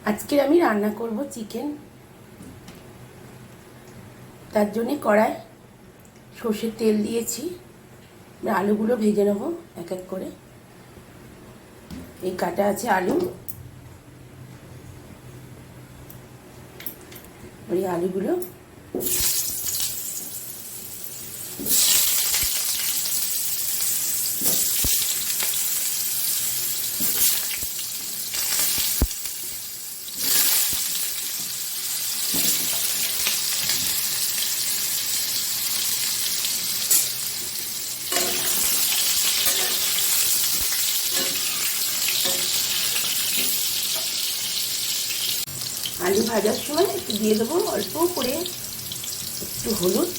আজকে আমি রান্না করব চিকেন। তার জন্য কড়ায় সর্ষের তেল দিয়েছি। আলুগুলো ভেজে নেব এক এক করে। এই কাটা আছে আলু, এই আলুগুলো আলু ভাজার সময় একটু দিয়ে দেবো অল্প করে একটু হলুদ,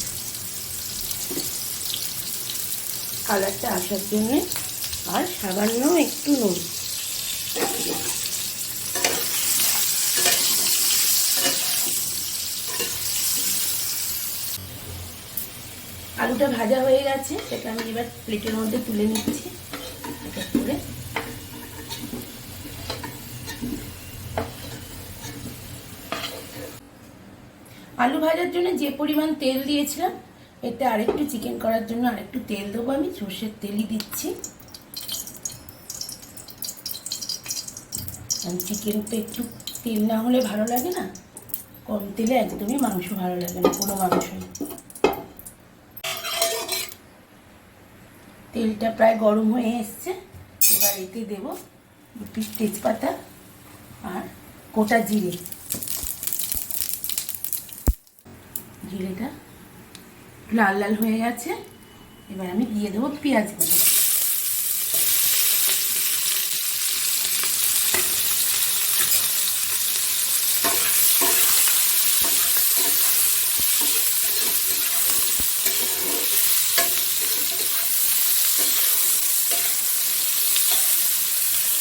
কালারটা আসার জন্যে, আর সামান্য একটু নুন। আলুটা ভাজা হয়ে গেছে, সেটা আমি এবার প্লেটের মধ্যে তুলে নিচ্ছি এক এক করে। আলু ভাজার জন্য যে পরিমাণ তেল দিয়েছিলাম, এতে আরেকটু চিকেন করার জন্য আরেকটু তেল দেবো। আমি সর্ষের তেলই দিচ্ছি। চিকেন তো একটু তেল না হলে ভালো লাগে না, কম তেলে একদমই মাংস ভালো লাগে না, কোনো মাংসই। তেলটা প্রায় গরম হয়ে এসছে, এবার এতে দেবো 2 পিস তেজপাতা আর গোটা জিরে। জিরেটা লাল লাল হয়ে গেছে, এবার আমি দিয়ে দেবো পেঁয়াজগুলো।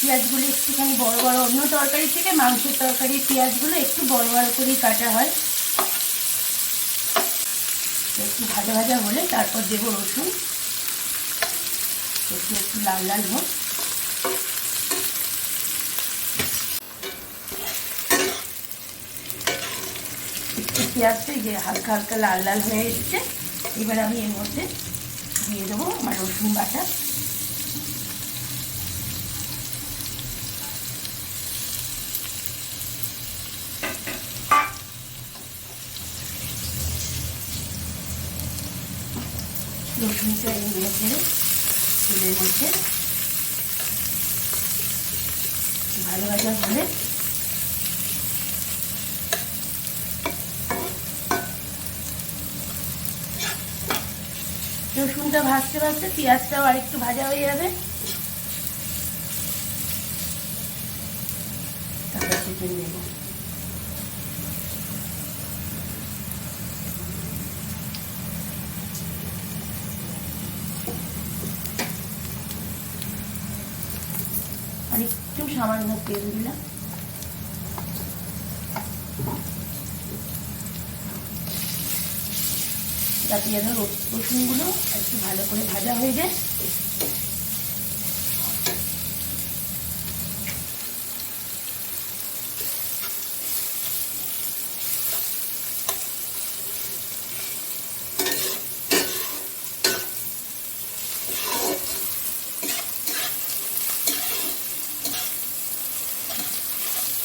পেঁয়াজগুলো একটুখানি বড় বড়, অন্য তরকারি থেকে মাংসের তরকারি পেঁয়াজগুলো একটু বড় বড় করেই কাটা হয়। একটু ভাজা ভাজা হলে তারপর দেবো রসুন, একটু লাল লাল হোক। পেঁয়াজটা যে হালকা হালকা লাল লাল হয়ে এসছে, এবার আমি এর মধ্যে দিয়ে দেবো আমার রসুন বাটা। রসুনটা এই মেখে তেলের মধ্যে ভালো ভাজা হলে রসুনটা ভাজতে ভাজতে পেঁয়াজটাও আর একটু ভাজা হয়ে যাবে। তারপর চিকেন দেবো। আর একটু সামান্য তেল দিলাম। যাতে যেন রসুনগুলো একটু ভালো করে ভাজা হয়ে যায়।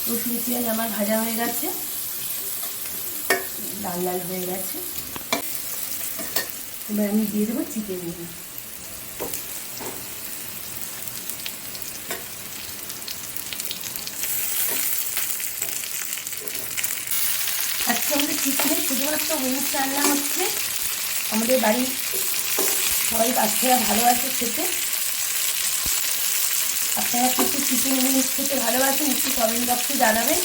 রসুন পেঁয়াজ আমার ভাজা হয়ে গেছে, লাল লাল হয়ে গেছে। এবার আমি দিয়ে দেবো চিকেন। আজকে আমাদের চিকেনের শুধুমাত্র উইংস রান্না হচ্ছে। আমাদের বাড়ির সবাই বাচ্চারা ভালোবাসে খেতে। আপনারা কিছু চিকেন উইংস খেতে ভালোবাসেন, একটু কমেন্ট বক্সে জানাবেন।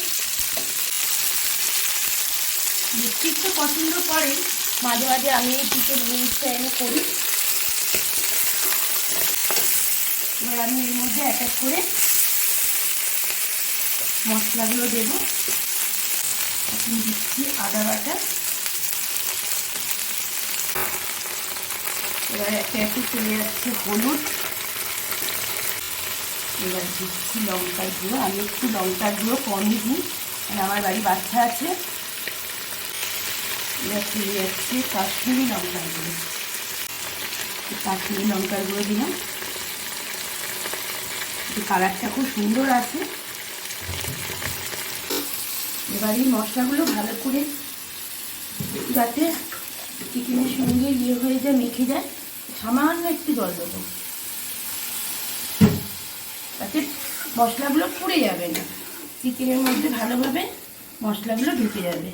মিষ্টির তো পছন্দ করেন, মাঝে মাঝে আমি এই চিকেন উইংসটা এনে করি। এবার আমি এর মধ্যে এক এক করে মশলাগুলো দেবো। এখন দিচ্ছি আদা বাটা, এবার একে একে চলে যাচ্ছে হলুদ, এবার দিচ্ছি লঙ্কার গুঁড়ো। আমি একটু লঙ্কার গুঁড়ো কমই দিই, আর আমার বাড়ি বাচ্চা আছে, এবার চলে যাচ্ছে কাশ্মীরি লঙ্কার গুঁড়ো। কাশ্মীরি লঙ্কার গুঁড়ো দিলাম, কালারটা খুব সুন্দর আছে। এবার এই মশলাগুলো ভালো করে যাতে চিকেনের সঙ্গে ইয়ে হয়ে যায়, মেখে যায়, সামান্য একটু জল দেবো, তাতে মশলাগুলো পুড়ে যাবে না, চিকেনের মধ্যে ভালোভাবে মশলাগুলো ঢুকে যাবে।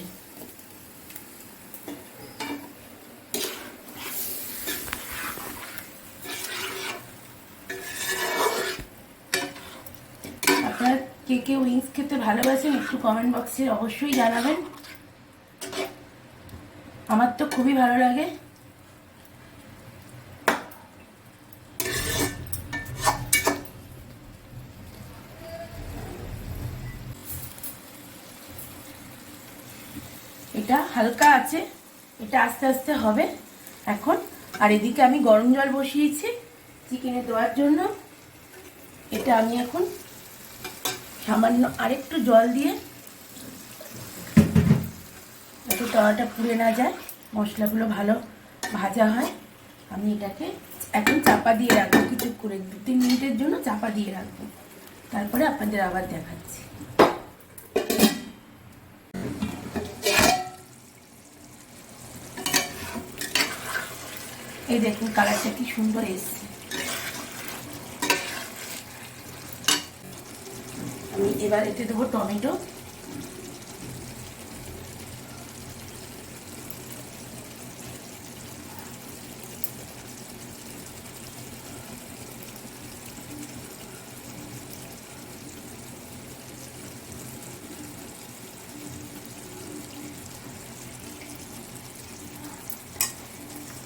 আপনারা কে কে উইংস খেতে ভালোবাসেন একটু কমেন্ট বক্সে অবশ্যই জানাবেন। আমার তো খুবই ভালো লাগে। এটা হালকা আছে, এটা আস্তে আস্তে হবে এখন। আর এদিকে আমি গরম জল বসিয়েছি চিকেনে দেওয়ার জন্য। এটা আমি এখন সামান্য আরেকটু জল দিয়ে, যাতে তলাটা পুড়ে না যায়, মশলাগুলো ভালো ভাজা হয়, আমি এটাকে এখন চাপা দিয়ে রাখবো কিছু করে 2-3 মিনিটের জন্য চাপা দিয়ে রাখবো। তারপরে আপনাদের আবার দেখাচ্ছি। এই দেখুন কালারটা কি সুন্দর এসছে। আমি এবার এতে দেবো টমেটো।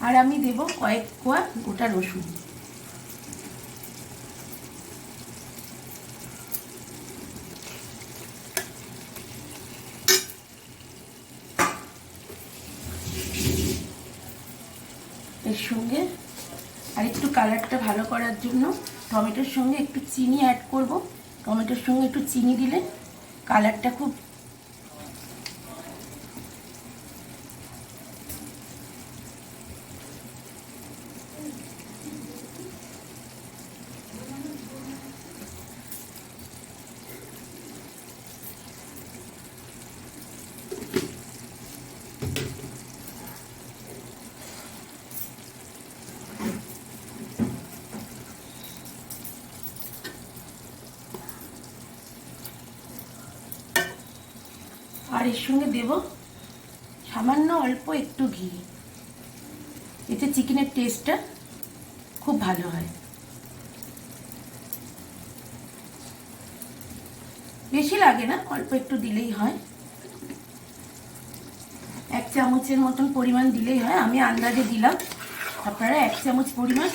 আর আমি দেব কয়েক কোয়া গোটা রসুন। এর সঙ্গে আর একটু কালারটা ভালো করার জন্য টমেটোর সঙ্গে একটু চিনি অ্যাড করব। টমেটোর সঙ্গে একটু চিনি দিলে কালারটা খুব আর এর সঙ্গে দেব সামান্য অল্প একটু ঘি। এতে চিকেনের টেস্টটা খুব ভালো হয়। বেশি লাগে না, অল্প একটু দিলেই হয়, 1 চামচের মতন পরিমাণ দিলেই হয়। আমি আন্দাজে দিলাম, আপনারা 1 চামচ পরিমাণ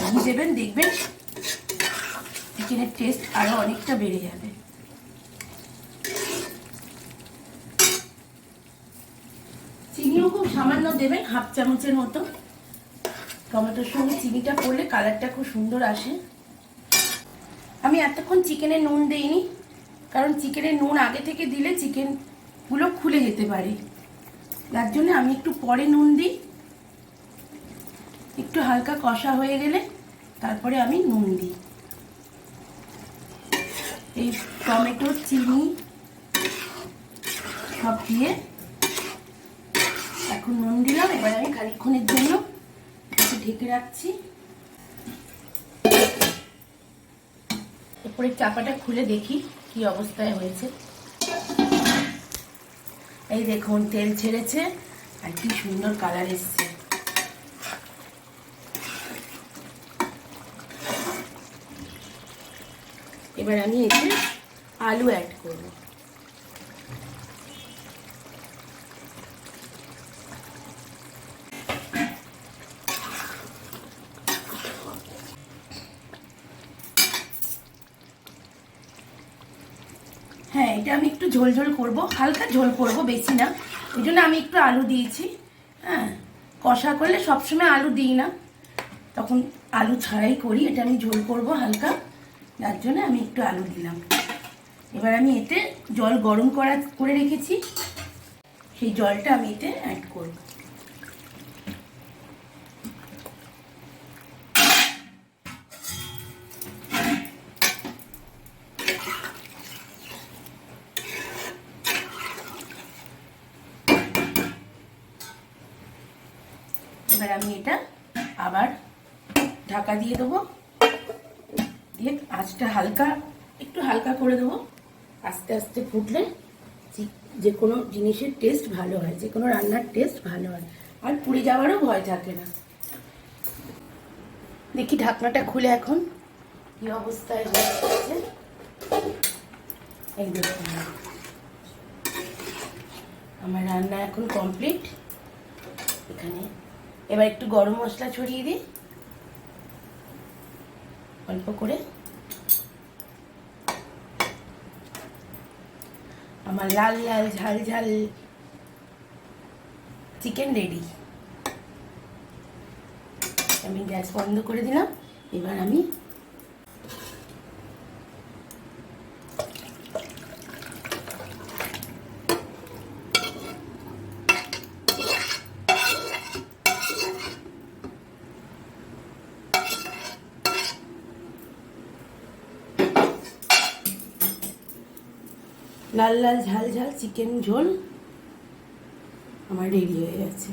ঘি দেবেন, দেখবেন চিকেনের টেস্ট আরো অনেকটা বেড়ে যাবে। চিনিও খুব সামান্য দেবেন, 1/2 চামচের মতো। টমেটোর সঙ্গে চিনিটা পড়লে কালারটা খুব সুন্দর আসে। আমি এতক্ষণ চিকেনে নুন দেইনি, কারণ চিকেনে নুন আগে থেকে দিলে চিকেনগুলো খুলে যেতে পারে, যার জন্য আমি একটু পরে নুন দিই। একটু হালকা কষা হয়ে গেলে তারপরে আমি নুন দিই। এই টমেটো, চিনি সব দিয়ে এখন নুন দিলাম। এবার আমি খানিকক্ষণের জন্য একটু ঢেকে রাখছি। এরপরে চাপাটা খুলে দেখি কি অবস্থায় হয়েছে। এই দেখুন তেল ছেড়েছে আর কি সুন্দর কালার এসছে। এবার আমি এতে আলু অ্যাড করব। হ্যাঁ, এটা আমি একটু ঝোল ঝোল করবো, হালকা ঝোল করবো, বেশি না। ওই জন্য আমি একটু আলু দিয়েছি। হ্যাঁ, কষা করলে সবসময় আলু দিই না, তখন আলু ছাড়াই করি। এটা আমি ঝোল করবো হালকা, যার জন্য আমি একটু আলু দিলাম। এবার আমি এতে জল গরম করে রেখেছি, সেই জলটা আমি এতে অ্যাড করব। এবার আমি এটা আবার ঢাকা দিয়ে দেবো, দিয়ে আঁচটা একটু হালকা করে দেবো। আস্তে আস্তে ফুটলে যে কোনো জিনিসের টেস্ট ভালো হয়, যে কোনো রান্নার টেস্ট ভালো হয়, আর পুড়ে যাওয়ারও ভয় থাকে না। দেখি ঢাকনাটা খুলে এখন কি অবস্থায় হচ্ছে। এই দেখুন আমার রান্না এখন কমপ্লিট। এখানে এবার একটু গরম মশলা ছড়িয়ে দিই অল্প করে। আমার লাল লাল ঝাল ঝাল চিকেন রেডি। আমি গ্যাস বন্ধ করে দিলাম। এবার আমি লাল লাল ঝাল ঝাল চিকেন ঝোল আমার রেডি হয়ে গেছে।